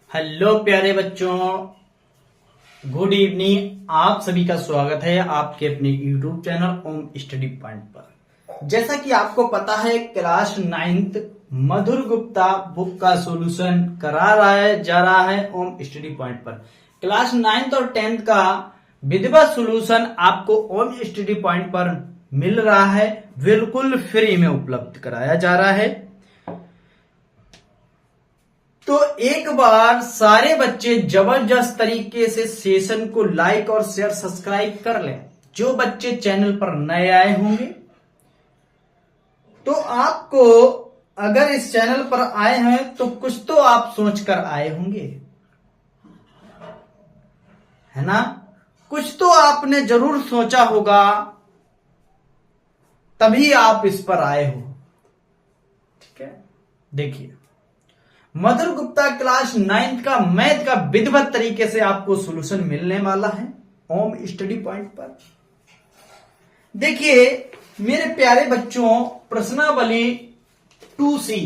Hello प्यारे बच्चों, good evening. आप सभी का स्वागत है आपके अपने यूट्यूब चैनल ओम स्टडी पॉइंट पर। जैसा कि आपको पता है, क्लास 9th मधुर गुप्ता बुक का सॉल्यूशन जा रहा है ओम स्टडी पॉइंट पर। क्लास 9th और 10th का विधिवत सॉल्यूशन आपको ओम स्टडी पॉइंट पर मिल रहा है, बिल्कुल फ्री में उपलब्ध कराया जा रहा है। तो एक बार सारे बच्चे जबरदस्त तरीके से सेशन को लाइक और शेयर सब्सक्राइब कर लें। जो बच्चे चैनल पर नए आए होंगे तो आपको, अगर इस चैनल पर आए हैं तो कुछ तो आप सोचकर आए होंगे, है ना? कुछ तो आपने जरूर सोचा होगा, तभी आप इस पर आए हो। ठीक है, देखिए, मधुर गुप्ता क्लास 9th का मैथ का विधिवत तरीके से आपको सॉल्यूशन मिलने वाला है ओम स्टडी पॉइंट पर। देखिए मेरे प्यारे बच्चों, प्रश्नावली 2C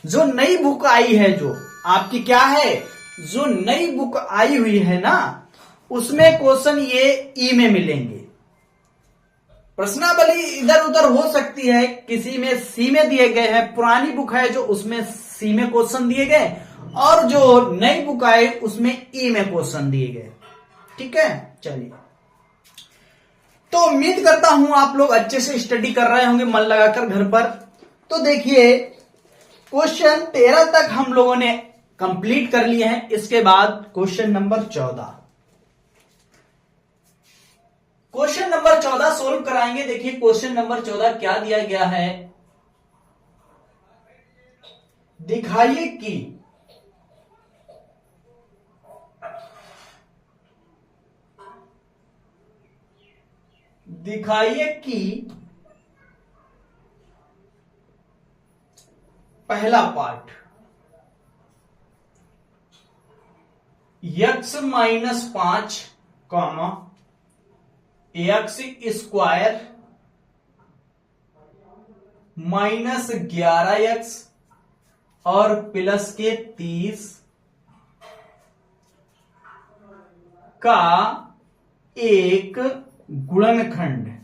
जो नई बुक आई है, जो आपकी क्या है, जो नई बुक आई हुई है ना, उसमें क्वेश्चन ये ई में मिलेंगे। प्रश्नावली इधर उधर हो सकती है, किसी में सी में दिए गए हैं, पुरानी बुक है जो उसमें सी में क्वेश्चन दिए गए, और जो नई बुक आई उसमें ई में क्वेश्चन दिए गए। ठीक है, चलिए, तो उम्मीद करता हूं आप लोग अच्छे से स्टडी कर रहे होंगे मन लगाकर घर पर। तो देखिए, क्वेश्चन 13 तक हम लोगों ने कंप्लीट कर लिए हैं। इसके बाद क्वेश्चन नंबर 14 सोल्व कराएंगे। देखिए क्वेश्चन नंबर 14 क्या दिया गया है, दिखाइए कि पहला part x -5 comma x square -11x और प्लस के 30 का एक गुणनखंड है।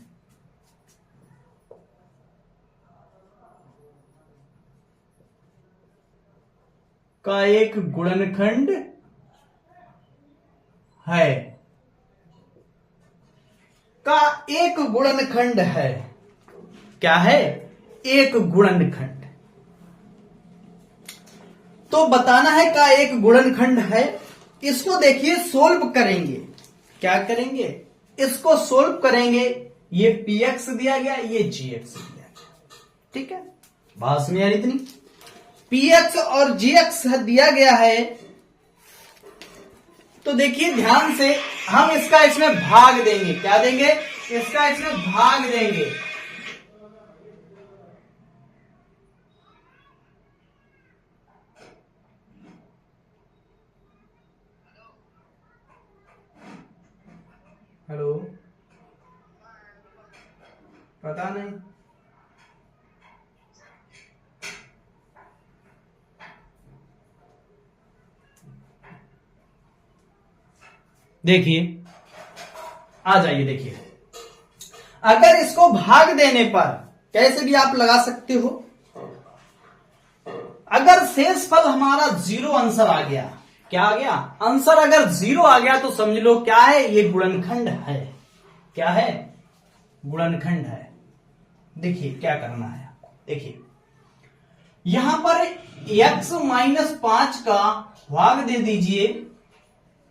क्या है? एक गुणनखंड। तो बताना है का एक गुणनखंड है। इसको देखिए सोल्व करेंगे। क्या करेंगे? इसको सोल्व करेंगे। ये px दिया गया, ये gx दिया गया। ठीक है, बात में यार इतनी px और gx दिया गया है। तो देखिए ध्यान से, हम इसका इसमें भाग देंगे। क्या देंगे? इसका इसमें भाग देंगे। हेलो, पता नहीं। देखिए, आ जाइए। देखिए, अगर इसको भाग देने पर कैसे भी आप लगा सकते हो। अगर शेषफल हमारा 0 आंसर आ गया, क्या आ गया? आंसर अगर 0 आ गया तो समझ लो क्या है, ये गुणनखंड है। क्या है? गुणनखंड है। देखिए क्या करना है आपको। देखिए यहां पर x -5 का भाग दे दीजिए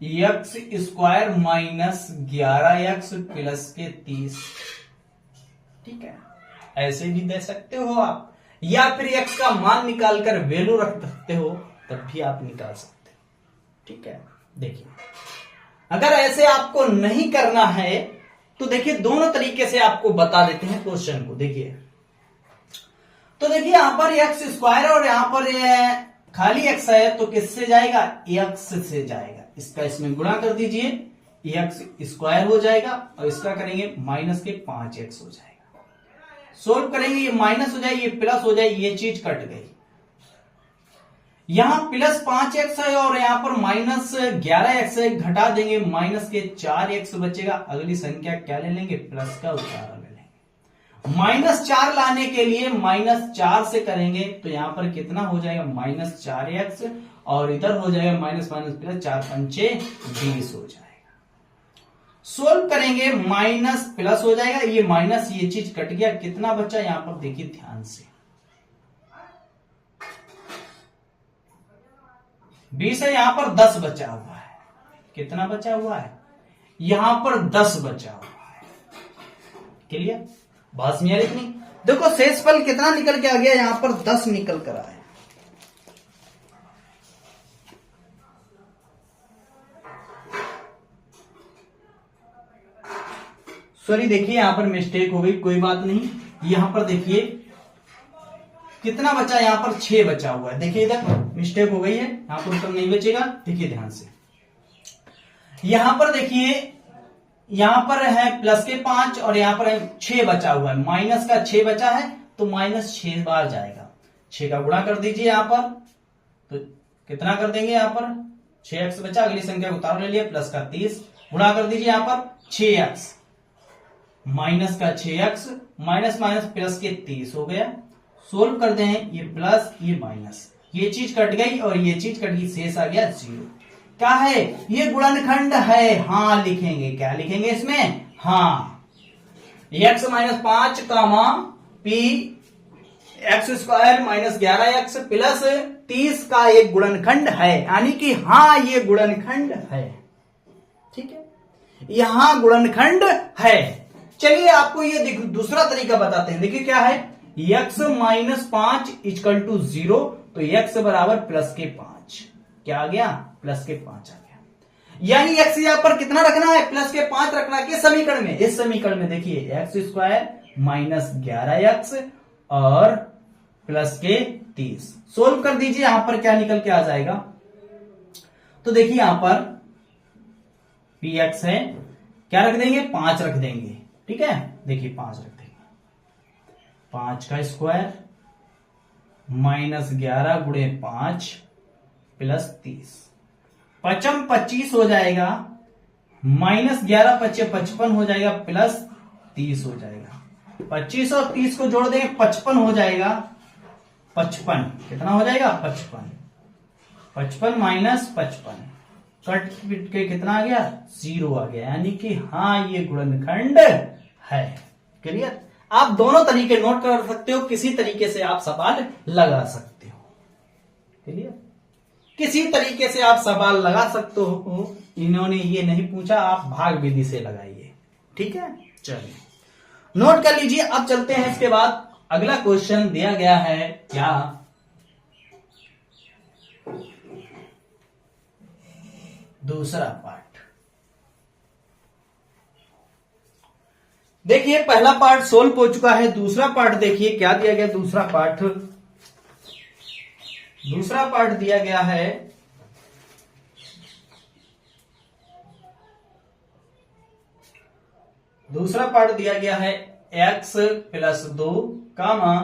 x स्क्वायर -11x प्लस के 30। ठीक है, ऐसे भी दे सकते हो आप, या फिर x का मान निकालकर वैल्यू रख सकते हो, तब भी आप निकाल सकते हो। ठीक है, देखिए अगर ऐसे आपको नहीं करना है तो देखिए दोनों तरीके से आपको बता देते हैं क्वेश्चन को। देखिए, तो देखिए यहां पर एक्स स्क्वायर और यहां पर खाली एक्स है, तो किससे जाएगा? एक्स से जाएगा। इसका इसमें गुणा कर दीजिए, एक्स स्क्वायर हो जाएगा, और इसका करेंगे -5x हो जाएगा। सोल्व करेंगे, ये माइनस हो जाए, ये प्लस हो जाए, ये चीज कट गई। यहां प्लस 5x है और यहां पर माइनस 11x है, घटा देंगे माइनस के 4x बचेगा। अगली संख्या क्या ले लेंगे, प्लस का उतारा ले लेंगे। -4 लाने के लिए -4 से करेंगे तो यहां पर कितना हो जाएगा, -4x और इधर हो जाएगा माइनस माइनस प्लस, 4 पंचे 20 हो जाएगा। सोल्व करेंगे माइनस प्लस हो जाएगा, ये माइनस ये चीज कट गया, कितना बचा यहां पर देखिए ध्यान से, 20 है, यहां पर 10 बचा हुआ है। कितना बचा हुआ है, यहां पर 10 बचा हुआ है। क्लियर, बात समझ इतनी। देखो शेषफल कितना निकल के आ गया, यहां पर 10 निकल कर आया। सॉरी देखिए यहां पर मिस्टेक हो गई, कोई बात नहीं। यहां पर देखिए कितना बचा, यहां पर 6 बचा हुआ है। देखिए इधर मिस्टेक हो गई है, यहां पर उत्तर नहीं बचेगा। देखिए ध्यान से, यहां पर देखिए, यहां पर है प्लस के 5 और यहां पर है 6 बचा हुआ है। माइनस का 6 बचा है तो माइनस 6 बार जाएगा। 6 का गुणा कर दीजिए यहां पर, तो कितना कर देंगे, यहां पर 6x बचा। अगली संख्या को उतार ले लिया, प्लस का 30 गुणा कर दीजिए यहां पर 6x, माइनस का 6x, माइनस माइनस प्लस के 30 हो गया। सोल्व कर दें, ये प्लस ये माइनस, ये चीज कट गई और ये चीज कट गई, शेष आ गया 0। क्या है, ये गुणनखंड है। हाँ लिखेंगे, क्या लिखेंगे इसमें, हाँ x माइनस 5 कामा p x square minus 11x plus 30 का एक गुणनखंड है, यानी कि हाँ ये गुणनखंड है। ठीक है, यहां गुणनखंड है। चलिए आपको ये दूसरा तरीका बताते हैं। देखिए क्या है, x माइनस 5 इक्वल टू 0, तो x बराबर प्लस के 5, क्या आ गया, प्लस के 5 आ गया। यानी x यहां पर कितना रखना है, प्लस के 5 रखना है। किस समीकरण में, इस समीकरण में देखिए x स्क्वायर माइनस 11x और प्लस के 30। सोल्व कर दीजिए, यहां पर क्या निकल के आ जाएगा, तो देखिए यहां पर px है, क्या रख देंगे, 5 रख देंगे। ठीक है, देखिए 5 रख देंगे, 5 का स्क्वायर माइनस 11 गुणे 5 प्लस 30, 55 25 हो जाएगा, माइनस 11 25 55 हो जाएगा, प्लस 30 हो जाएगा। 25 और 30 को जोड़ देंगे, 55 हो जाएगा, 55 कितना हो जाएगा, 55, 55 माइनस 55 कट पिट के कितना आ गया, 0 आ गया। यानी कि हाँ ये गुणनखंड है। क्लियर, आप दोनों तरीके नोट कर सकते हो, किसी तरीके से आप सवाल लगा सकते हो। क्लियर, किसी तरीके से आप सवाल लगा सकते हो। इन्होंने ये नहीं पूछा, आप भाग विधि से लगाइए। ठीक है, चलिए नोट कर लीजिए। अब चलते हैं, इसके बाद अगला क्वेश्चन दिया गया है क्या, दूसरा पार्ट। देखिए पहला पार्ट सोल्व हो चुका है, दूसरा पार्ट देखिए क्या दिया गया। दूसरा पार्ट दिया गया है x प्लस 2 कामा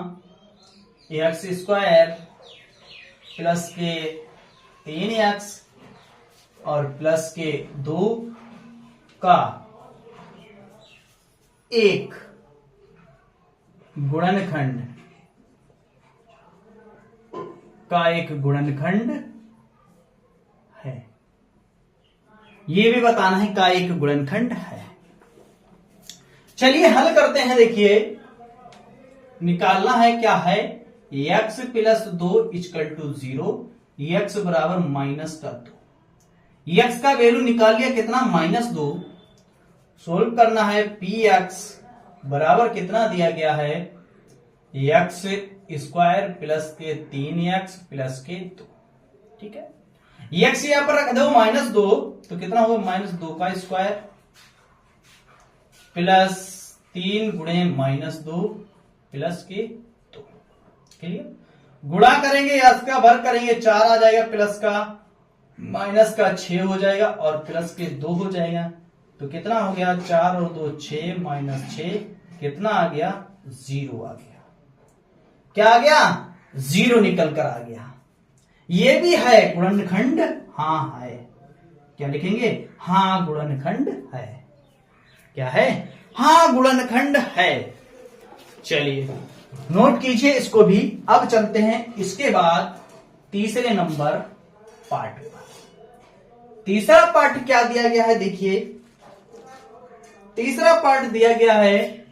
x स्क्वायर प्लस के 3x और प्लस के 2 का एक गुणनखंड है। ये भी बताना है का एक गुणनखंड है। चलिए हल करते हैं। देखिए निकालना है क्या है, x plus 2 equal to 0, x बराबर माइनस का 2। x का वैल्यू निकाल लिया कितना, -2। सोल्व करना है, px बराबर कितना दिया गया है, x स्क्वायर प्लस के 3x प्लस के 2। ठीक है, x यहां पर रख दो -2, तो कितना होगा, -2 का स्क्वायर प्लस 3 गुणे -2 प्लस के 2। क्लियर, गुणा करेंगे, यस का भर करेंगे, 4 आ जाएगा, प्लस का माइनस का 6 हो जाएगा और प्लस के 2 हो जाएगा। तो कितना हो गया, 4 और 2 6 माइनस 6 कितना आ गया, 0 आ गया। क्या आ गया, 0 निकल कर आ गया। ये भी है गुणनखंड, हाँ है। क्या लिखेंगे? हाँ गुणनखंड है। क्या है? हाँ गुणनखंड है। चलिए नोट कीजिए इसको भी। अब चलते हैं इसके बाद तीसरे नंबर पार्ट पर। तीसरा पार्ट क्या दिया गया है? देखिए तीसरा पार्ट दिया गया है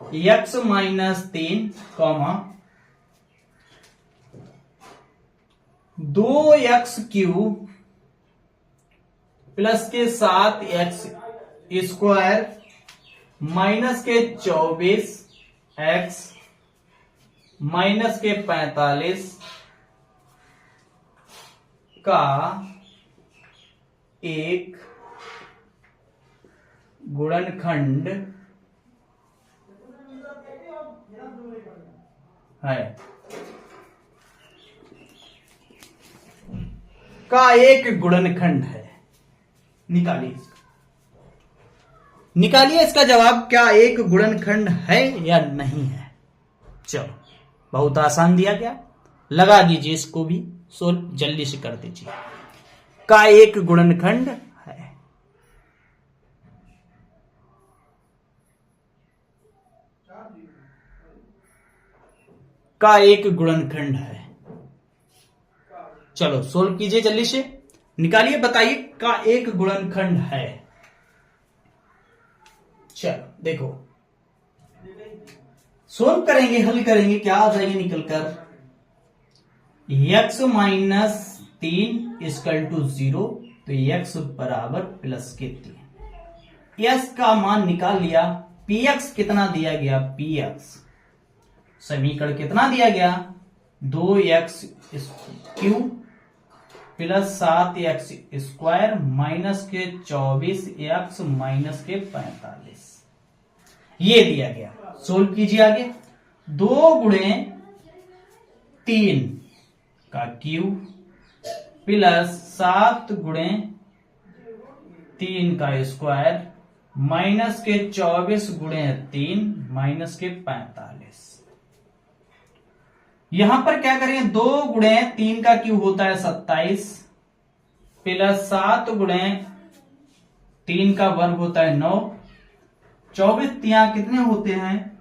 x minus 3 comma 2x³ plus के 7x स्क्वायर माइनस के 24x माइनस के 45 का एक गुणनखंड है, का एक गुणनखंड है। निकालिए इसका, निकालिए इसका जवाब, क्या एक गुणनखंड है या नहीं है। चलो बहुत आसान दिया गया, लगा दीजिए इसको भी, सोल्व जल्दी से कर दीजिए। का एक गुणनखंड है, का एक गुणनखंड है। चलो सोल्व कीजिए जल्दी से, निकालिए, बताइए का एक गुणनखंड है। चलो देखो सोल्व करेंगे, हल करेंगे, क्या आ जाएगा निकलकर? x माइनस 3 इक्वल टू 0, तो x बराबर प्लस के 3। s का मान निकाल लिया। px कितना दिया गया? px समीकरण कितना दिया गया? 2x³ plus 7x square minus के 24x माइनस के 45, ये दिया गया। सोल्व कीजिए आगे। 2 गुणे 3 का क्यूब प्लस 7 गुणे 3 का स्क्वायर माइनस के 24 गुणे 3 माइनस के 45। यहां पर क्या करेंगे? 2 गुणे 3 का क्यूब होता है 27 प्लस 7 गुणे 3 का वर्ग होता है 9। 24 तिया कितने होते हैं?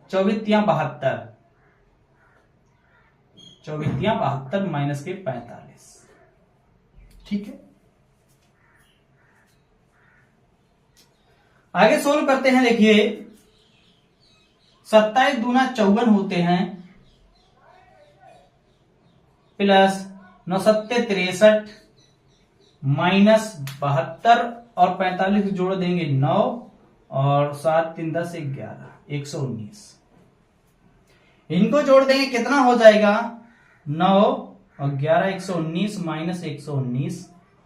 24 तिया 72, 24 तिया 72 माइनस के 45। ठीक है, आगे सोल्व करते हैं। देखिए 27 दूना 54 होते हैं प्लस 9 सत्ते 63 माइनस 72 और 45 जोड़ देंगे 9 और 7 3 10 11 119। इनको जोड़ देंगे कितना हो जाएगा? 9 और 11 119 माइनस 119,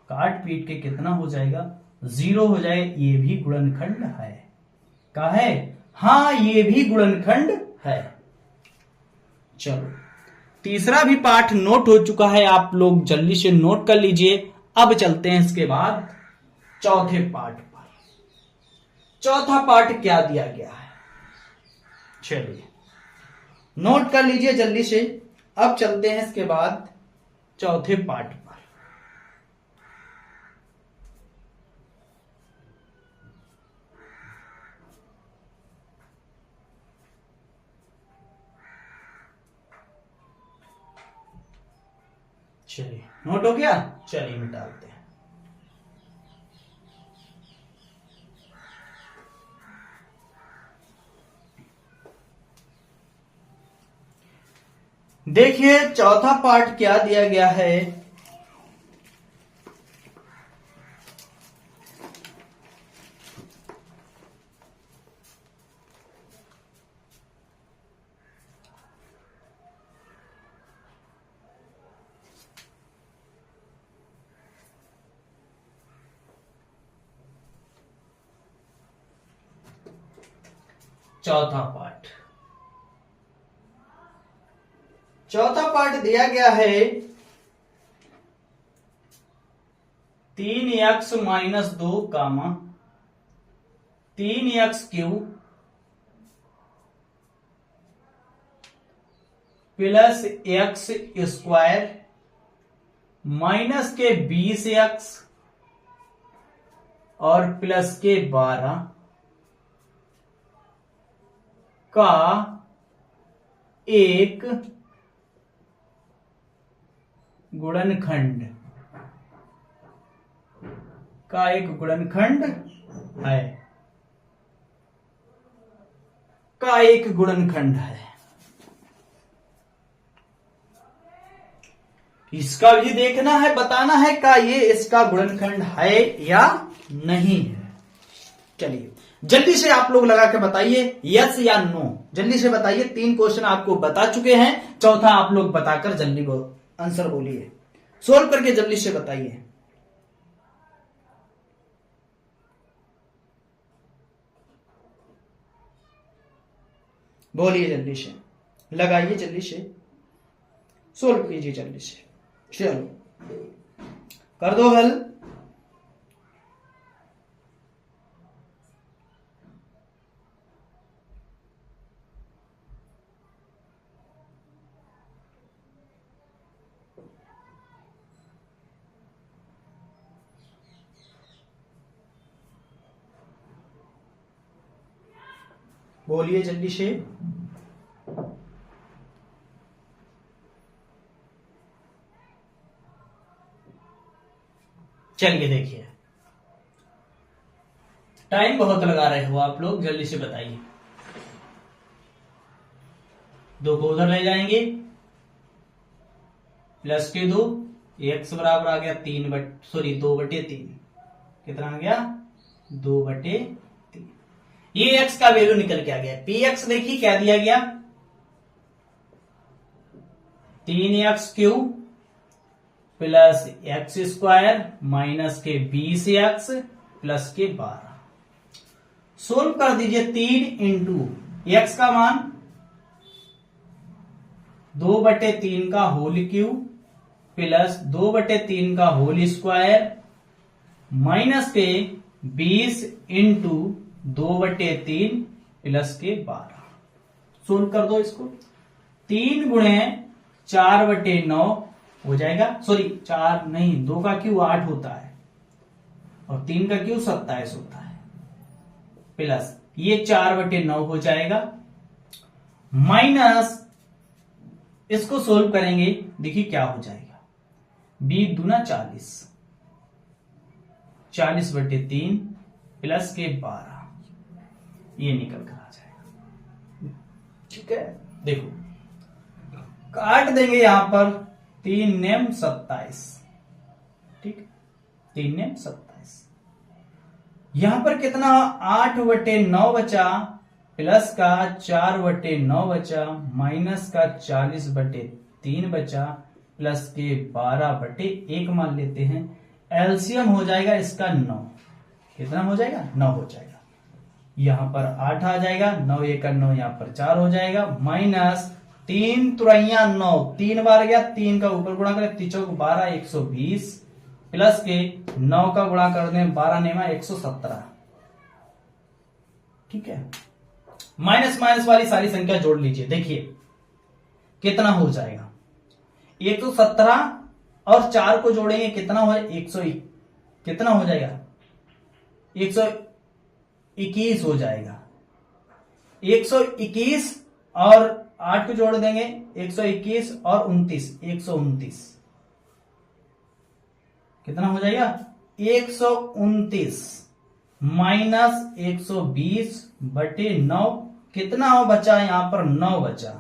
काट पीट के कितना हो जाएगा? 0 हो जाए। ये भी गुणनखंड है। का है? हाँ ये भी गुणनखंड है। चलो तीसरा भी पाठ नोट हो चुका है, आप लोग जल्दी से नोट कर लीजिए। अब चलते हैं इसके बाद चौथे पाठ पर। चौथा पाठ क्या दिया गया है? चलिए नोट कर लीजिए जल्दी से। अब चलते हैं इसके बाद चौथे पाठ पर। चलिए नोट हो गया, चलिए मिटाते हैं। देखिए चौथा पार्ट क्या दिया गया है? चौथा पार्ट, चौथा पार्ट दिया गया है 3x माइनस 2 कामा 3x³ plus x square minus के 20x और प्लस के 12 का एक गुणनखंड है इसका भी देखना है, बताना है का ये इसका गुणनखंड है या नहीं है। चलिए जल्दी से आप लोग लगा के बताइए यस या नो, जल्दी से बताइए। 3 क्वेश्चन आपको बता चुके हैं, चौथा आप लोग बताकर जल्दी आंसर बोलिए, सोल्व करके जल्दी से बताइए। बोलिए जल्दी से, लगाइए जल्दी से, सोल्व कीजिए जल्दी से। चलो कर दो हल। बोलिए जल्दी से। चलिए देखिए, टाइम बहुत लगा रहे हो आप लोग, जल्दी से बताइए। 2 को उधर ले जाएंगे, प्लस के 2, x बराबर आ गया 2/3। कितना आ गया? 2/3। ये x का वैल्यू निकल के आ गया। px देखिए क्या दिया गया, 3x³ plus x square minus के 20x प्लस के 12। सोल्व कर दीजिए। 3 इंटू एक्स का मान 2/3 का होल क्यूब प्लस 2/3 का होल स्क्वायर माइनस के 20 इंटू 2/3 प्लस के 12। सोल्व कर दो इसको। 3 गुणे 4/9 हो जाएगा, सॉरी 4 नहीं, 2 का क्यू 8 होता है और 3 का क्यू 27 होता है, प्लस ये 4/9 हो जाएगा, माइनस इसको सोल्व करेंगे, देखिए क्या हो जाएगा। 20 दूना 40, 40/3 प्लस के 12, ये निकल कर आ जाएगा। ठीक है, देखो काट देंगे यहां पर 3 नेम 27, ठीक, 3 नेम 27। यहां पर कितना 8/9 बचा, प्लस का 4/9 बचा, माइनस का 40/3 बचा, प्लस के 12/1 मान लेते हैं। एलसीएम हो जाएगा इसका 9। कितना हो जाएगा? 9 हो जाएगा। यहां पर 8 आ जाएगा, 9 1 का 9, यहां पर 4 हो जाएगा, माइनस 3 3 9, 3 बार गया, 3 का ऊपर गुणा करें, 3 चौक 12, 120 प्लस के 9 का गुणा कर दें, 12 नेमा 117। ठीक है, माइनस माइनस वाली सारी संख्या जोड़ लीजिए, देखिए कितना हो जाएगा। 117 और 4 को जोड़ेंगे कितना हो जाएगा? 100, कितना हो जाएगा? 121 हो जाएगा। 121 और 8 को जोड़ देंगे, 121 और 29, 129। कितना हो जाएगा? 129 माइनस 120/9, कितना हो बचा? यहां पर 9 बचा,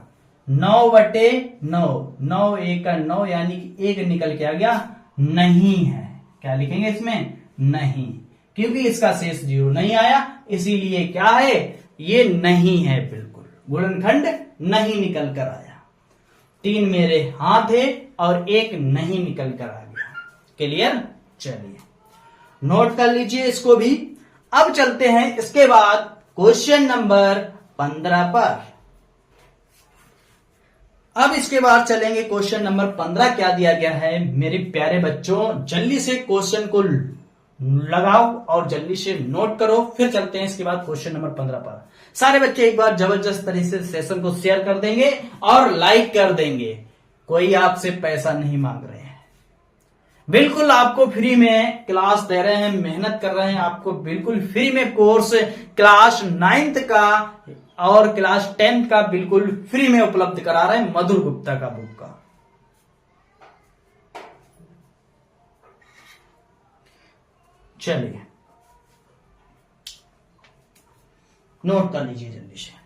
9/9, 9 1 का 9, यानी कि 1 निकल के आ गया, नहीं है। क्या लिखेंगे इसमें? नहीं, क्योंकि इसका शेष 0 नहीं आया, इसीलिए क्या है? ये नहीं है, बिल्कुल गुणनखंड नहीं निकल कर आया। 3 मेरे हाथ है और 1 नहीं निकल कर आ गया। क्लियर? चलिए नोट कर लीजिए इसको भी। अब चलते हैं इसके बाद क्वेश्चन नंबर 15 पर। अब इसके बाद चलेंगे क्वेश्चन नंबर 15। क्या दिया गया है मेरे प्यारे बच्चों? जल्दी से क्वेश्चन को लगाओ और जल्दी से नोट करो। फिर चलते हैं इसके बाद क्वेश्चन नंबर 15 पर। सारे बच्चे एक बार जबरदस्त तरीके से सेशन को शेयर कर देंगे और लाइक कर देंगे। कोई आपसे पैसा नहीं मांग रहे हैं, बिल्कुल आपको फ्री में क्लास दे रहे हैं, मेहनत कर रहे हैं। आपको बिल्कुल फ्री में कोर्स क्लास 9th का और क्लास 10th का बिल्कुल फ्री में उपलब्ध करा रहे हैं, मधुर गुप्ता का बुक का। चलिए नोट कर लीजिए जल्दी से।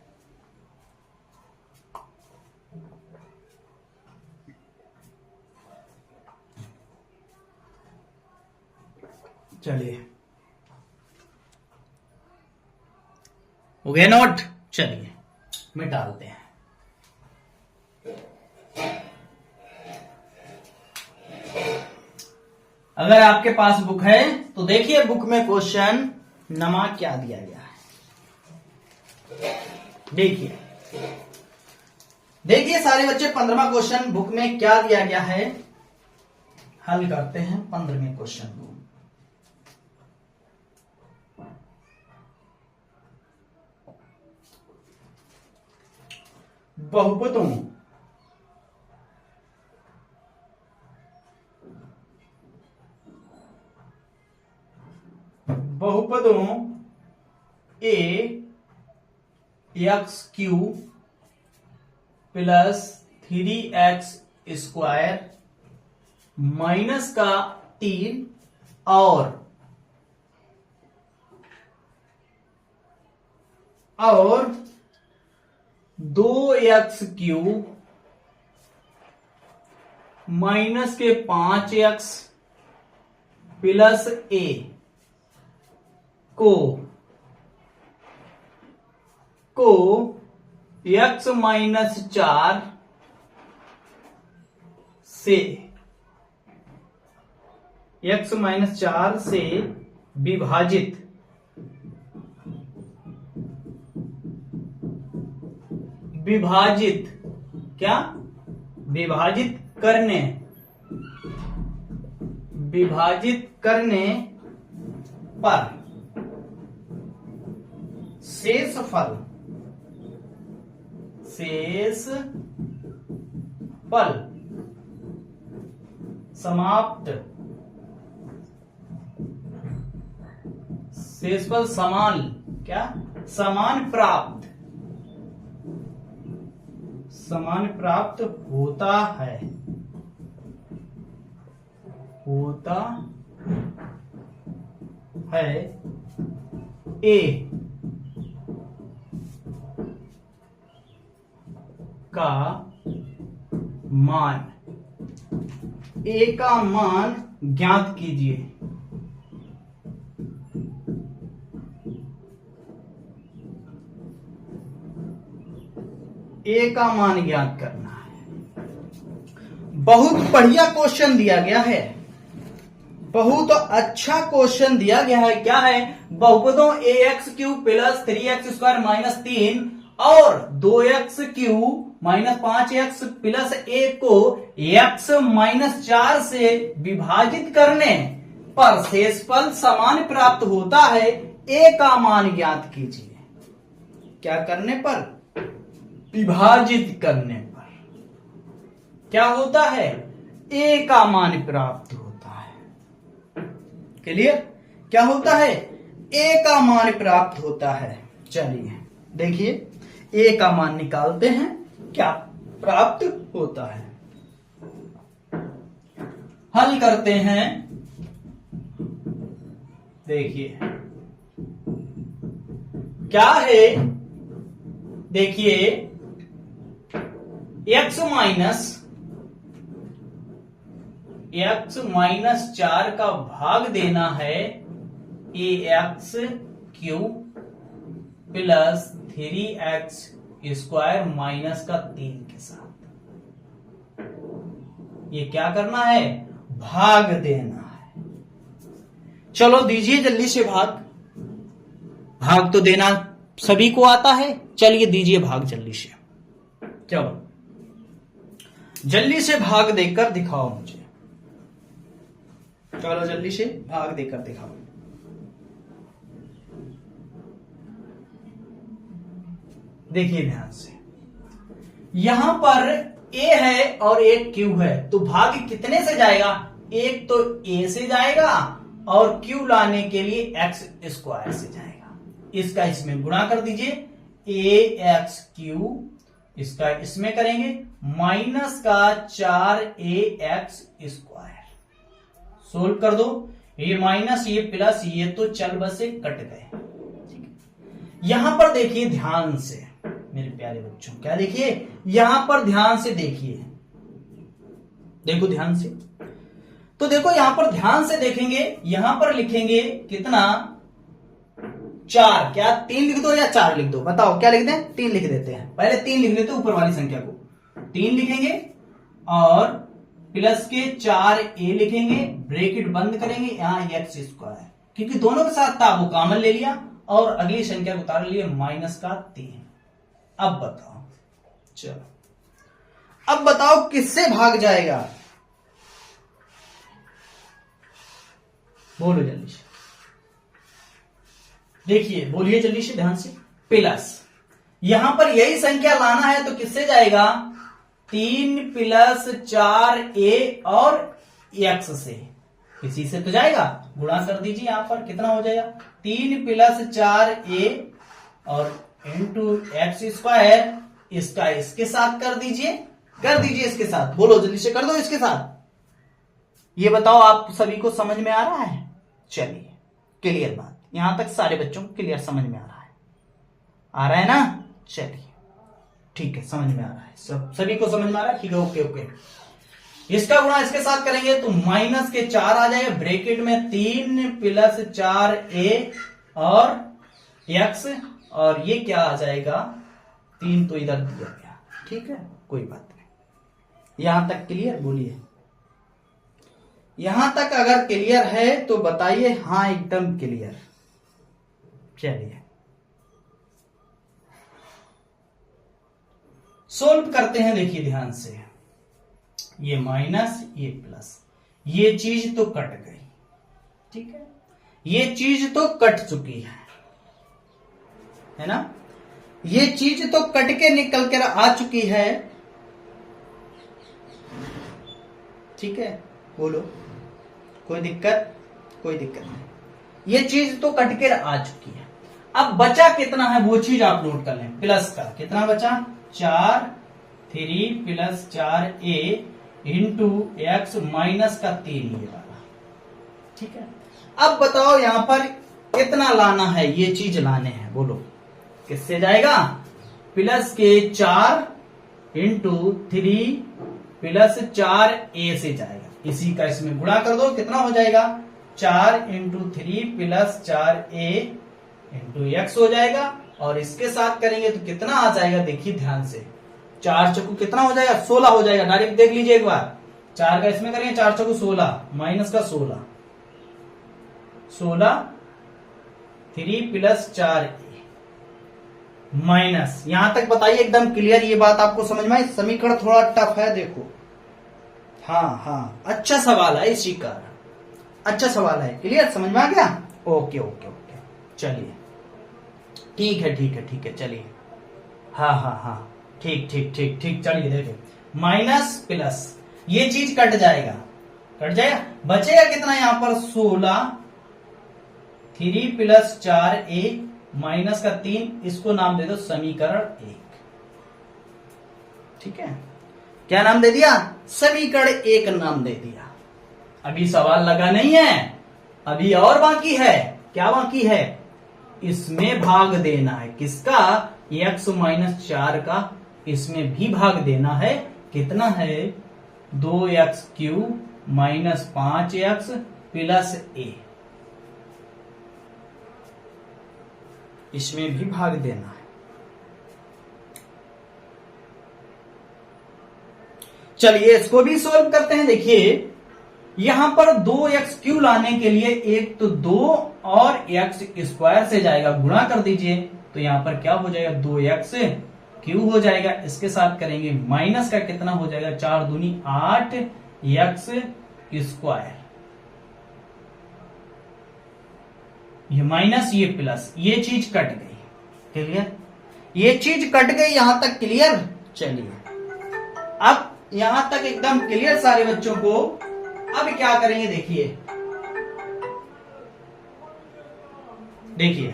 चलिए हो गए नोट। चलिए मिटाते हैं। अगर आपके पास बुक है तो देखिए बुक में क्वेश्चन नमा क्या दिया गया है। देखिए देखिए सारे बच्चे 15वां क्वेश्चन बुक में क्या दिया गया है, हल करते हैं 15वें क्वेश्चन को। बहुपदों a x q plus 3x square minus का 3 और 2x क्यूब माइनस के 5x प्लस a को x माइनस 4 से विभाजित क्या विभाजित करने पर शेषफल समाप्त शेषफल समान प्राप्त होता है ए का मान ज्ञात कीजिए। ए का मान ज्ञात करना है। बहुत बढ़िया क्वेश्चन दिया गया है, बहुत अच्छा क्वेश्चन दिया गया है। क्या है, बहुपदों ax cube plus 3x square minus 3 और 2x cube minus 5x plus a को x माइनस 4 से विभाजित करने पर शेषफल समान प्राप्त होता है। a का मान ज्ञात कीजिए। क्या करने पर? विभाजित करने पर क्या होता है? a का मान प्राप्त होता है। क्लियर? क्या होता है? a का मान प्राप्त होता है। चलिए देखिए a का मान निकालते हैं, क्या प्राप्त होता है। हल करते हैं। देखिए क्या है, देखिए x माइनस 4 का भाग देना है ax cube plus 3x square minus का 3 के साथ। ये क्या करना है? भाग देना है। चलो दीजिए जल्दी से भाग तो देना सभी को आता है। चलिए दीजिए भाग जल्दी से। चलो जल्दी से भाग देकर दिखाओ मुझे। चलो जल्दी से भाग देकर दिखाओ। देखिए ध्यान से, यहां पर a है और एक q है, तो भाग कितने से जाएगा? एक तो a से जाएगा और q लाने के लिए x स्क्वायर से जाएगा। इसका इसमें गुणा कर दीजिए, ax3, इसका इसमें करेंगे माइनस का 4ax स्क्वायर। सोल्व कर दो, ये माइनस ये प्लस ये तो चल बसे कट गए। ठीक है, यहां पर देखिए ध्यान से मेरे प्यारे बच्चों, क्या देखिए यहां पर ध्यान से देखिए, देखो ध्यान से, तो देखो यहां पर ध्यान से देखेंगे, यहां पर लिखेंगे कितना? 4, क्या 3 लिख दो या 4 लिख दो? बताओ क्या लिख दें? 3 लिख देते हैं, पहले 3 लिख लेते हैं, ऊपर वाली संख्या को 3 लिखेंगे और प्लस के 4a लिखेंगे, ब्रैकेट बंद करेंगे, यहां x स्क्वायर, क्योंकि दोनों के साथ था वो कॉमन ले लिया और अगली संख्या को उतार लिए माइनस का 3। अब बताओ, चलो अब बताओ किससे भाग जाएगा? बोलो जल्दी से, देखिए बोलिए जल्दी से ध्यान से। प्लस यहां पर यही संख्या लाना है तो किससे जाएगा? 3 प्लस 4a और x से, इसी से तो जाएगा, गुणा कर दीजिए, यहां पर कितना हो जाएगा? 3 प्लस 4a और इंटू एक्स स्क्वायर, इसका इसके साथ कर दीजिए, कर दीजिए इसके साथ, बोलो जल्दी से कर दो इसके साथ। ये बताओ आप सभी को समझ में आ रहा है? चलिए क्लियर बात, यहां तक सारे बच्चों को क्लियर समझ में आ रहा है ना? चलिए ठीक है, समझ में आ रहा है, सभी को समझ में आ रहा है? ठीक है, ओके ओके। इसका गुणा इसके साथ करेंगे तो माइनस के 4 आ जाएगा, ब्रैकेट में 3 प्लस 4a और x, और ये क्या आ जाएगा? 3 तो इधर दिया गया, ठीक है, कोई बात नहीं। यहां तक क्लियर? बोलिए, यहां तक अगर क्लियर है तो बताइए हाँ एकदम क्लियर। चलिए सोल्व करते हैं, देखिए ध्यान से, ये माइनस ये प्लस, ये चीज तो कट गई, ठीक है, ये चीज तो कट चुकी है ना? ये चीज तो कट के निकल कर आ चुकी है, ठीक है, बोलो कोई दिक्कत? कोई दिक्कत नहीं, ये चीज तो कट कर आ चुकी है। अब बचा कितना है वो चीज आप नोट कर लें, प्लस का कितना बचा? 4 3 plus 4a into x minus का 3 ये वाला, ठीक है। अब बताओ यहां पर कितना लाना है? ये चीज लाने हैं, बोलो किससे जाएगा? प्लस के 4 इंटू 3 प्लस 4a से जाएगा, इसी का इसमें गुणा कर दो, कितना हो जाएगा? 4 into 3 plus 4a into x हो जाएगा, और इसके साथ करेंगे तो कितना आ जाएगा? देखिए ध्यान से, 4 चक्कू कितना हो जाएगा? 16 हो जाएगा, डायरेक्ट देख लीजिए एक बार, 4 का इसमें करेंगे, 4 चक्कू 16 माइनस का 16 3 प्लस 4a माइनस, यहां तक बताइए एकदम क्लियर? ये बात आपको समझ में आई? समीकरण थोड़ा टफ है, देखो, हाँ अच्छा सवाल है, इसी का अच्छा सवाल है, क्लियर समझ में आ गया? ओके ओके ओके, चलिए ठीक है, चलिए, हाँ ठीक, चलिए देखिए, माइनस प्लस ये चीज कट जाएगा, बचेगा कितना यहां पर? 16 3 प्लस 4a माइनस का 3, इसको नाम दे दो समीकरण 1, ठीक है, क्या नाम दे दिया? समीकरण 1 नाम दे दिया। अभी सवाल लगा नहीं है, अभी और बाकी है, क्या बाकी है? इसमें भाग देना है, किसका? x माइनस 4 का, इसमें भी भाग देना है, कितना है? 2x³ minus 5x plus a, इसमें भी भाग देना है। चलिए इसको भी सोल्व करते हैं, देखिए यहां पर 2x³ लाने के लिए एक तो 2 और x स्क्वायर से जाएगा, गुणा कर दीजिए, तो यहां पर क्या हो जाएगा? 2x³ हो जाएगा, इसके साथ करेंगे माइनस का कितना हो जाएगा? 4 दूनी 8 x स्क्वायर, ये माइनस ये प्लस, ये चीज कट गई, क्लियर? ये चीज कट गई, यहां तक क्लियर। चलिए अब यहां तक एकदम क्लियर सारे बच्चों को। अब क्या करेंगे देखिए, देखिए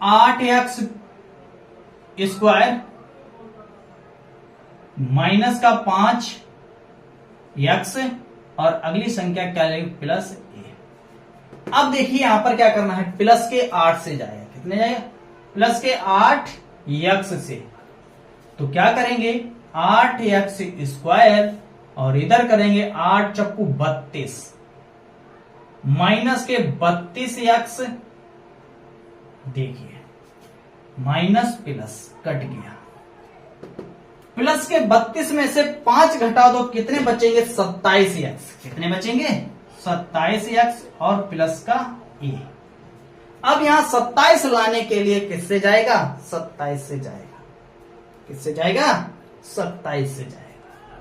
8x स्क्वायर माइनस का 5x और अगली संख्या क्या लेंगे प्लस a। अब देखिए यहां पर क्या करना है, प्लस के 8 से जाएगा, कितने जाएगा प्लस के 8x से। तो क्या करेंगे 8x स्क्वायर और इधर करेंगे 8 चक्कू 32 माइनस के 32x। देखिए माइनस प्लस कट गया, प्लस के 32 में से 5 घटा दो, कितने बचेंगे 27x। कितने बचेंगे 27x और प्लस का a। अब यहां 27 लाने के लिए किससे जाएगा 27 से जाएगा, किससे जाएगा 27 से जाएगा,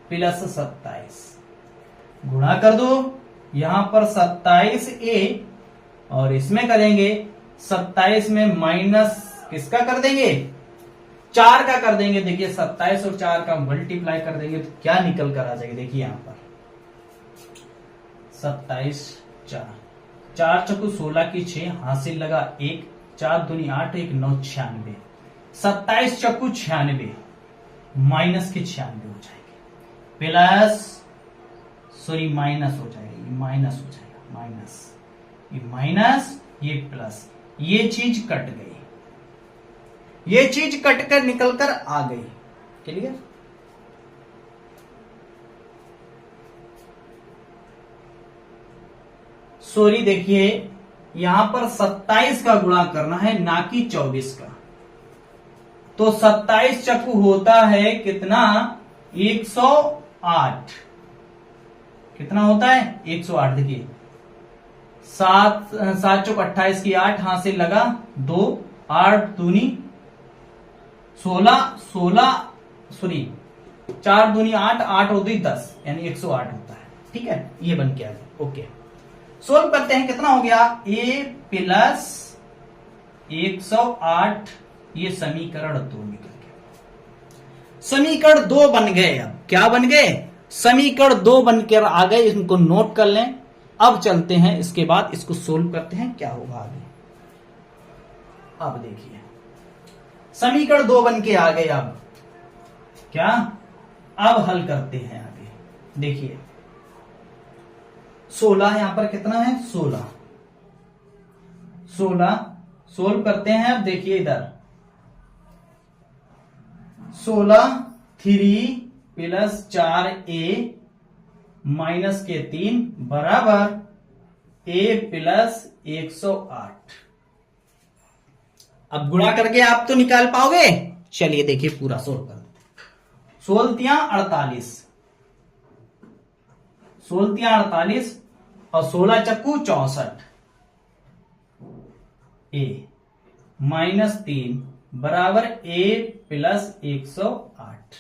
प्लस 27 गुणा कर दो, यहां पर 27a और इसमें करेंगे 27 में माइनस किसका कर देंगे 4 का कर देंगे। देखिए 27 और 4 का मल्टीप्लाई कर देंगे तो क्या निकल कर आ जाएगा, देखिए यहां पर 27 4 चक्कू 16 की 6 हासिल लगा 1, 4 दूनी 8 1 9 96, 27 चक्कू 96 माइनस के 96 हो जाएंगे, प्लस सॉरी माइनस हो जाएगा, ये माइनस हो जाएगा, माइनस ये माइनस ये प्लस, ये चीज कट गई, ये चीज कट कर निकल कर आ गई। क्लियर। सॉरी देखिए यहां पर 27 का गुणा करना है ना कि 24 का। तो 27 चक्कू होता है कितना 108, कितना होता है 108। देखिए 7 चौक 28 की 8 हासिल लगा 2, 8 दूनी 16 सॉरी 4 दूनी 8 8 और 2 10 यानी 108 होता है। ठीक है ये बन के आ गया। ओके सोल्व करते हैं, कितना हो गया a प्लस 108, ये समीकरण 2 निकल गया। समीकरण 2 बन गए। अब क्या बन गए समीकरण 2 बनकर आ गए, इनको नोट कर लें। अब चलते हैं इसके बाद इसको सोल्व करते हैं क्या होगा आगे। अब देखिए समीकरण 2 बन के आ गए। अब क्या अब हल करते हैं आगे। देखिए 16 यहां पर कितना है 16 सोल्व करते हैं। अब देखिए इधर 16 3 प्लस 4a माइनस के 3 बराबर a प्लस 108। अब गुणा करके आप तो निकाल पाओगे। चलिए देखिए पूरा सोल्व कर, 16 48 और 16 चक्कू 64, a माइनस 3 बराबर a प्लस 108।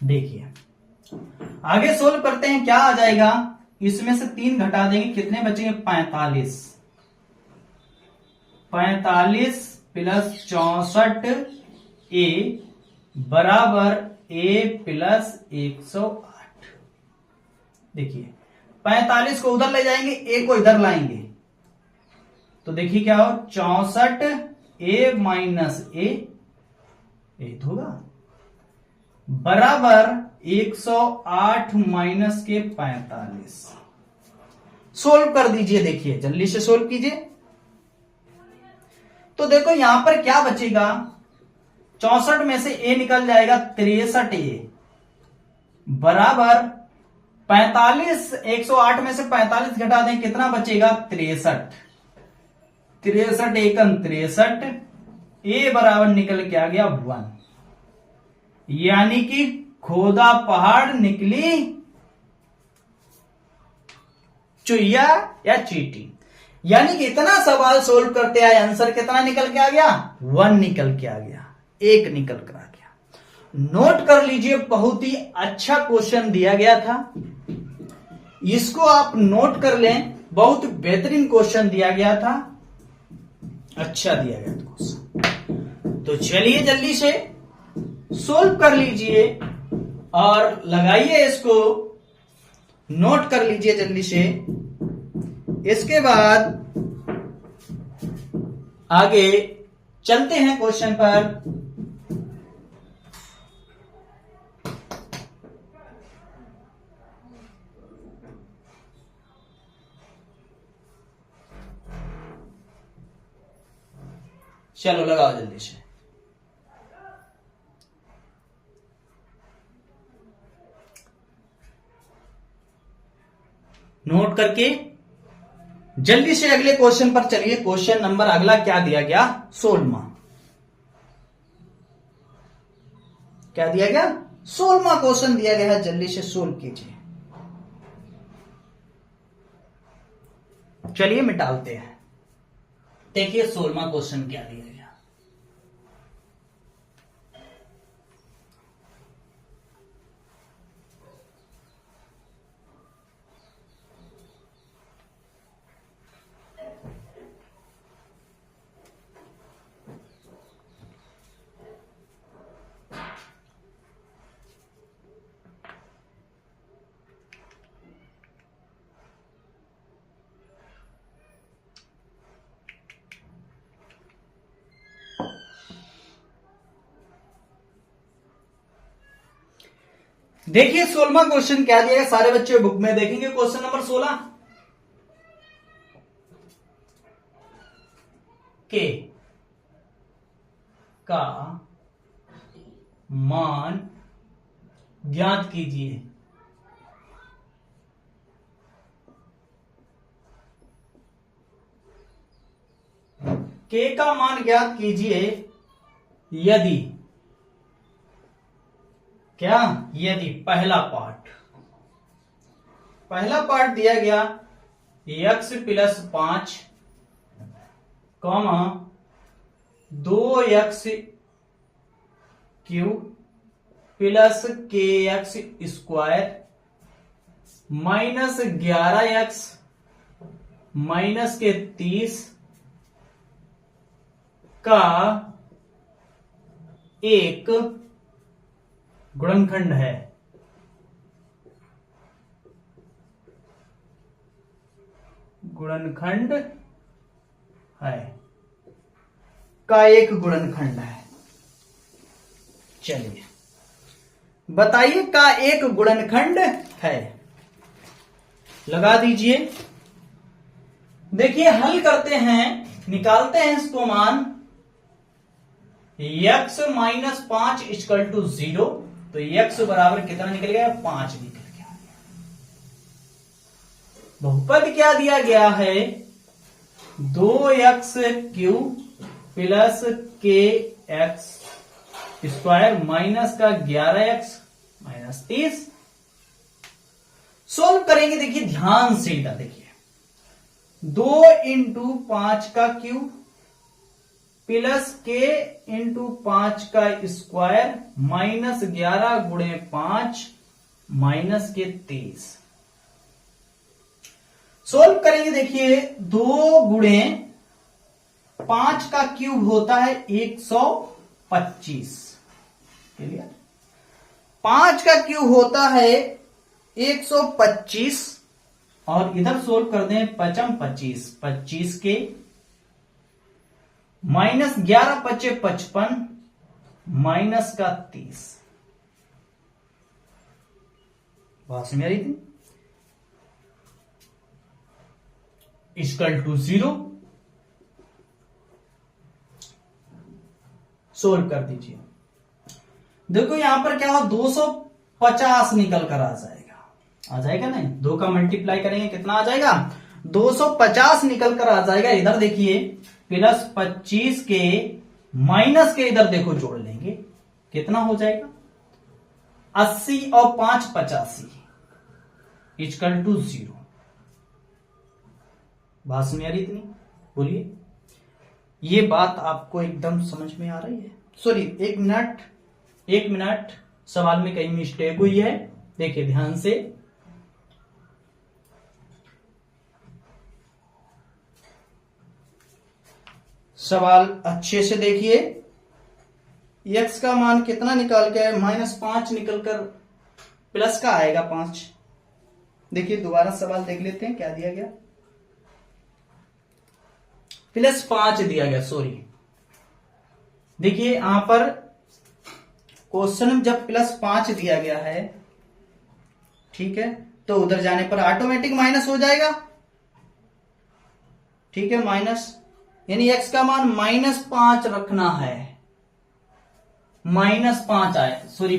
देखिए आगे सोल्व करते हैं क्या आ जाएगा, इसमें से 3 घटा देंगे कितने बचेंगे 45 प्लस 64 a बराबर a प्लस 108। देखिए 45 को उधर ले जाएंगे, a को इधर लाएंगे तो देखिए क्या हो 64 a माइनस a होगा बराबर 108 माइनस के 45। सोल्व कर दीजिए, देखिए जल्दी से सोल्व कीजिए। तो देखो यहां पर क्या बचेगा 64 में से a निकल जाएगा 63a बराबर 45, 108 में से 45 घटा दें कितना बचेगा 63 एकम 63, a बराबर निकल के आ गया 1। यानी कि खोदा पहाड़ निकली चुईया या चीटी। यानी कि इतना सवाल सोल्व करते आए आंसर कितना निकल के आ गया 1 निकल के आ गया, 1 निकल कर आ गया। नोट कर लीजिए बहुत ही अच्छा क्वेश्चन दिया गया था, इसको आप नोट कर लें। बहुत बेहतरीन क्वेश्चन दिया गया था। अच्छा दिया गया क्वेश्चन। तो चलिए जल्दी से सोल्व कर लीजिए और लगाइए इसको, नोट कर लीजिए जल्दी से। इसके बाद आगे चलते हैं क्वेश्चन पर। चलो लगाओ जल्दी से। नोट करके जल्दी से अगले क्वेश्चन पर चलिए। क्वेश्चन नंबर अगला क्या दिया गया? 16वां। क्या दिया गया? 16वां क्वेश्चन दिया गया है, जल्दी से सोल्व कीजिए। चलिए मिटाते हैं। देखिए 16वां क्वेश्चन क्या दिया गया। देखिए 16वां क्वेश्चन क्या दिया है, सारे बच्चे बुक में देखेंगे। क्वेश्चन नंबर 16, के का मान ज्ञात कीजिए। के का मान ज्ञात कीजिए यदि, क्या? यदि पहला पार्ट दिया गया x plus 5 comma 2x cube plus kx square minus 11x minus के 30 का एक गुणनखंड है। गुणनखंड है, का एक गुणनखंड है। चलिए बताइए, का एक गुणनखंड है। लगा दीजिए। देखिए हल करते हैं, निकालते हैं इसको मान। x माइनस 5 इक्वल टू 0, तो x बराबर कितना निकल गया? 5 निकल गया। बहुपद क्या दिया गया है? 2x cube plus kx square minus का 11x माइनस 30। सोल्व करेंगे। देखिए ध्यान से इधर देखिए, 2 इंटू 5 का क्यूब प्लस k इंटू 5 का स्क्वायर माइनस 11 गुणे 5 माइनस के 30। सोल्व करेंगे। देखिए 2 गुणे 5 का क्यूब होता है 125। क्लियर? 5 का क्यूब होता है 125 और इधर सोल्व कर दें 5 25, 25 के माइनस 11 पचे 55 माइनस का 30। बात समझ आ रही थी? Equal to 0। सोल्व कर दीजिए। देखो यहां पर क्या हो, 250 निकल कर आ जाएगा नहीं? 2 का मल्टीप्लाई करेंगे कितना आ जाएगा? 250 निकल कर आ जाएगा। इधर देखिए प्लस 25 के माइनस के इधर देखो जोड़ लेंगे, कितना हो जाएगा? 80 और 5 85 इक्वल टू 0। बात समझ आ रही इतनी? बोलिए, ये बात आपको एकदम समझ में आ रही है? सॉरी, एक मिनट, सवाल में कहीं मिस्टेक हुई है। देखिए ध्यान से, सवाल अच्छे से देखिए। x का मान कितना निकाल के आए? -5 निकलकर प्लस का आएगा 5। देखिए दोबारा सवाल देख लेते हैं क्या दिया गया। +5 दिया गया, सॉरी। देखिए यहां पर क्वेश्चन में जब +5 दिया गया है, ठीक है, तो उधर जाने पर ऑटोमेटिक माइनस हो जाएगा। ठीक है, माइनस, यानी x का मान -5 रखना है। -5 आए, सॉरी,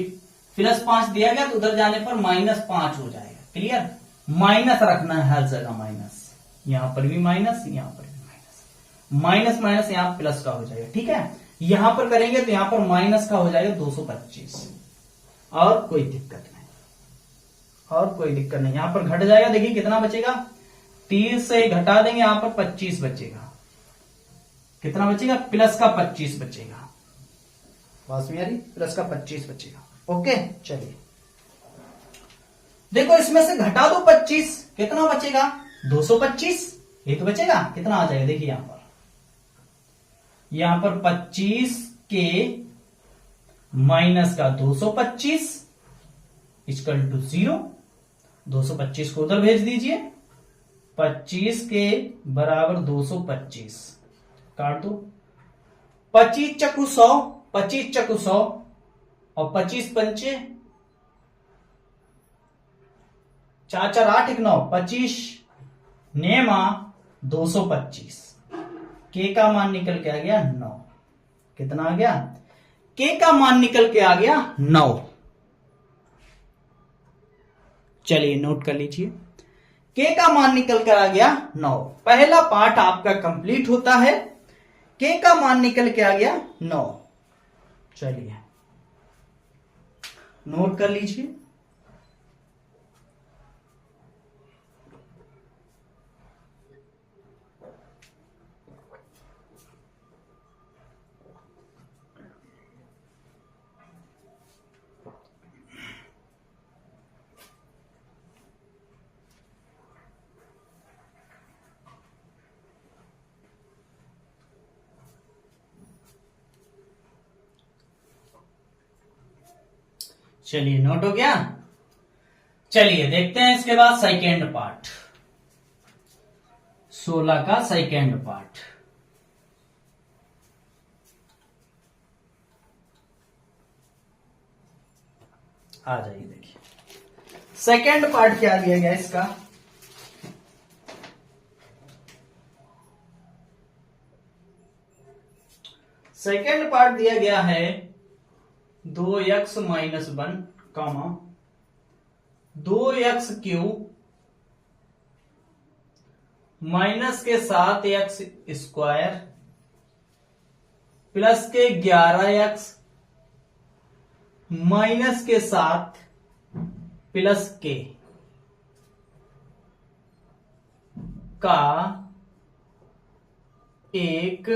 +5 दिया गया तो उधर जाने पर -5 हो जाएगा। क्लियर? माइनस रखना है हर जगह, माइनस। यहां पर भी माइनस, यहां पर भी माइनस, माइनस माइनस यहां प्लस का हो जाएगा। ठीक है, यहां पर करेंगे तो यहां पर माइनस का हो जाएगा 225। और कोई दिक्कत नहीं, और कोई दिक्कत नहीं। यहां पर घट जाएगा, देखिए कितना बचेगा, 30 से घटा देंगे, यहां पर 25 बचेगा। कितना बचेगा? प्लस का 25 बचेगा। बात में आ रही? प्लस का 25 बचेगा। ओके, चलिए देखो इसमें से घटा दो 25, कितना बचेगा? 225। ये तो बचेगा, कितना आ जाएगा? देखिए यहां पर 25 के माइनस का 225 इक्वल टू 0। 225 को उधर भेज दीजिए। 25 के बराबर 225 काट दो। 25 चक्कू 100, 25 चक्कू 100 और 25 पंचे 4 4 8 1 9, 25 नेमा 225। के का मान निकल के आ गया 9। कितना आ गया? के का मान निकल के आ गया 9। चलिए नोट कर लीजिए, के का मान निकल कर आ गया 9। पहला पार्ट आपका कंप्लीट होता है, के का मान निकल के आ गया 9। चलिए नोट कर लीजिए। चलिए नोट हो गया। चलिए देखते हैं इसके बाद सेकेंड पार्ट, 16 का सेकेंड पार्ट। आ जाइए, देखिए सेकेंड पार्ट क्या दिया गया इसका। सेकेंड पार्ट दिया गया है 2x - 1 कामा 2x क्यूब माइनस के 7x स्क्वायर प्लस के 11x माइनस के 7 प्लस के का एक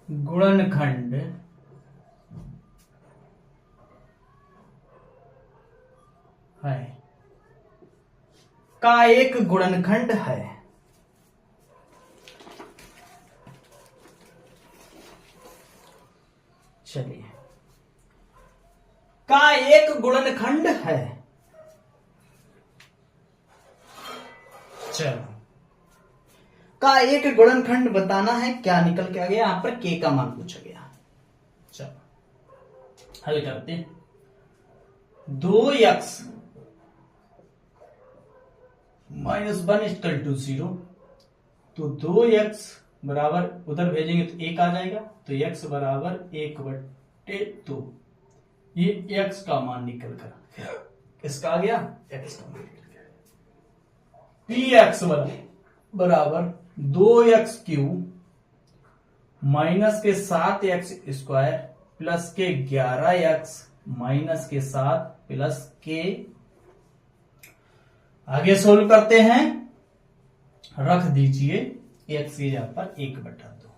गुणनखंड है, का एक गुणनखंड है। चलिए, का एक गुणनखंड है। चलो, का एक गुणनखंड बताना है। क्या निकल के आ गया? यहां पर के का मान पूछा गया। चलो हल करते हैं। 2x - 1 इक्वल टू 0, तो 2x बराबर उधर भेजेंगे तो 1 आ जाएगा, तो x बराबर 1/2। ये x का मान निकल कर किसका आ गया? x का मान निकल गया। px बराबर 2x क्यूब माइनस के 7x स्क्वायर प्लस के 11x माइनस के 7 प्लस के, आगे सोल्व करते हैं, रख दीजिए x की जगह पर 1/2।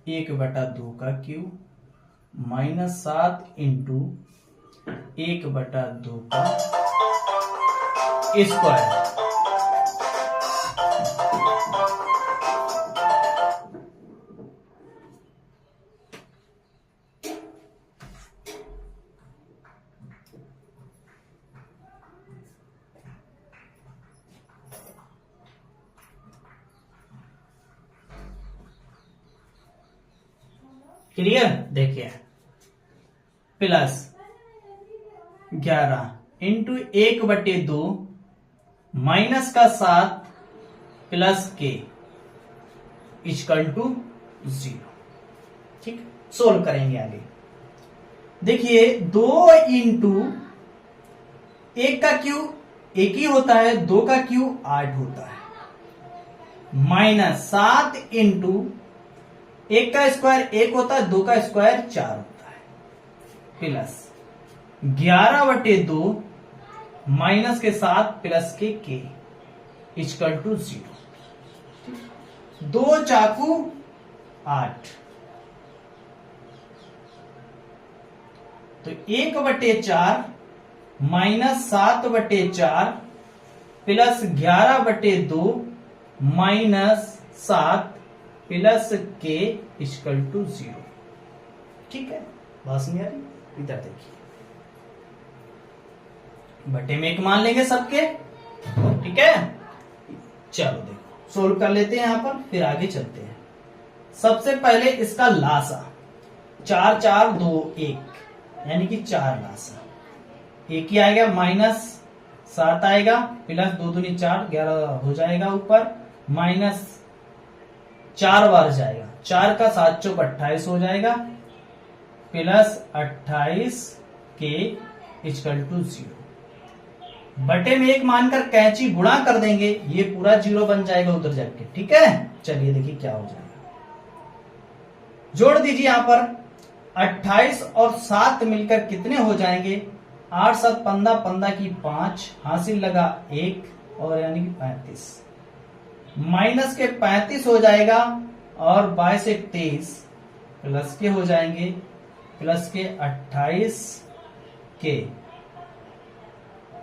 1/2 का क्यूब -7 इंटू 1/2 का स्क्वायर क्लियर? देखिए प्लस 11 इंटू 1/2 माइनस का 7 प्लस के इक्वल टू 0। ठीक, सोल्व करेंगे आगे। देखिए 2 इंटू 1 का क्यूब 1 ही होता है, 2 का क्यूब 8 होता है, माइनस 7 इंटू 1 का स्क्वायर 1 होता है, 2 का स्क्वायर 4 होता है, प्लस 11/2 माइनस के 7 प्लस के इक्वल टू 0। 2 चाकू 8, तो 1/4 माइनस 7/4 प्लस 11/2 माइनस 7 प्लस के इक्वल टू 0। ठीक है, बात समझ आ रही? इधर देखिए, बटे में 1 मान लेंगे सबके। ठीक है, चलो देखो सोल्व कर लेते हैं यहां पर, फिर आगे चलते हैं। सबसे पहले इसका लासा 4 4 2 1, यानी कि 4 लासा, 1 ही आएगा, माइनस 7 आएगा, प्लस 2 दूनी 4 11 हो जाएगा ऊपर, माइनस 4 बार जाएगा, 4 का 7 चौक 28 हो जाएगा, प्लस 28 के इक्वल टू 0। बटे में 1 मानकर कैंची गुणा कर देंगे, ये पूरा 0 बन जाएगा उधर जाके। ठीक है, चलिए देखिए क्या हो जाएगा। जोड़ दीजिए यहां पर 28 और 7 मिलकर कितने हो जाएंगे? 8 7 15, 15 की 5, हासिल लगा 1, और यानी कि 35, माइनस के 35 हो जाएगा, और 22 1 23, प्लस के हो जाएंगे, प्लस के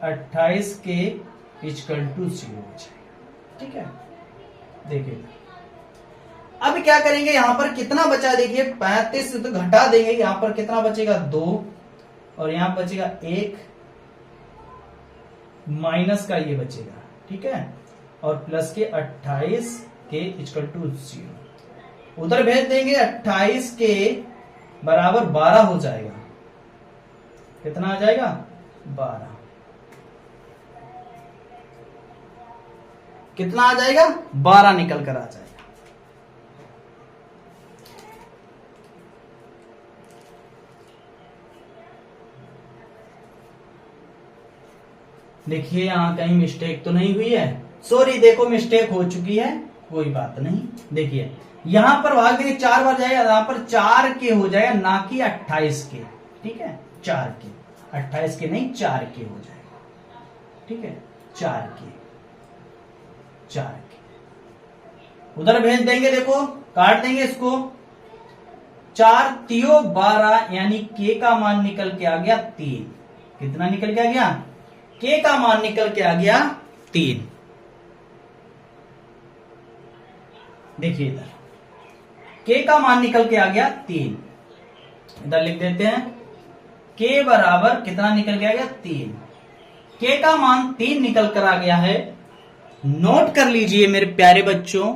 28 के इक्वल टू 0 हो जाएगा। ठीक है, देखिए अब क्या करेंगे, यहां पर कितना बचा? देखिए 35 से तो घटा देंगे, यहां पर कितना बचेगा? 2, और यहां बचेगा 1, माइनस का ये बचेगा। ठीक है, और प्लस के 28 के इक्वल टू 0 उधर भेज देंगे, 28 के बराबर 12 हो जाएगा। कितना आ जाएगा? 12। कितना आ जाएगा? 12 निकल कर आ जाएगा। देखिए यहां कहीं मिस्टेक तो नहीं हुई है? सॉरी, देखो मिस्टेक हो चुकी है, कोई बात नहीं। देखिए यहां पर भाग देंगे, 4 बार जाएगा, यहां पर 4 के हो जाएगा, ना कि 28 के। ठीक है, 4 के, 28 के नहीं, 4 के हो जाएगा। ठीक है, 4 के उधर भेज देंगे। देखो काट देंगे इसको, 4 3 12, यानी के का मान निकल के आ गया 3। कितना निकल के आ गया? के का मान निकल के आ गया 3। देखिए इधर के का मान निकल के आ गया 3, इधर लिख देते हैं, के बराबर कितना निकल के आ गया? 3। के का मान 3 निकल कर आ गया है। नोट कर लीजिए मेरे प्यारे बच्चों,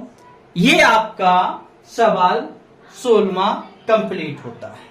ये आपका सवाल 16वां कंप्लीट होता है।